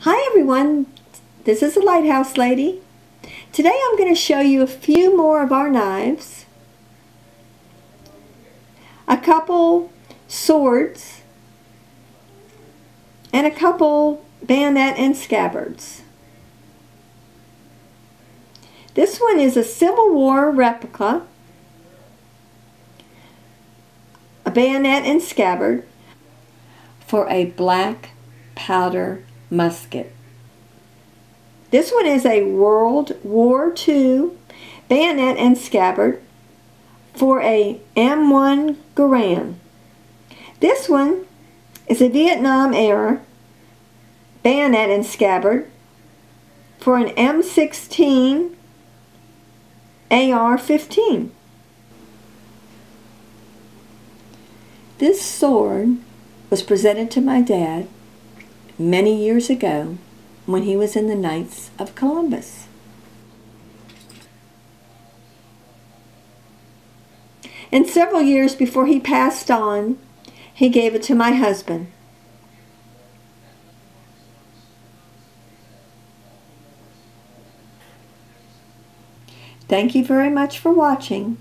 Hi everyone, this is the Lighthouse Lady. Today I'm going to show you a few more of our knives, a couple swords, and a couple bayonet and scabbards. This one is a Civil War replica, a bayonet and scabbard for a black powder musket. This one is a World War II bayonet and scabbard for a M1 Garand. This one is a Vietnam era bayonet and scabbard for an M16 AR-15. This sword was presented to my dad many years ago when he was in the Knights of Columbus. And several years before he passed on, he gave it to my husband. Thank you very much for watching.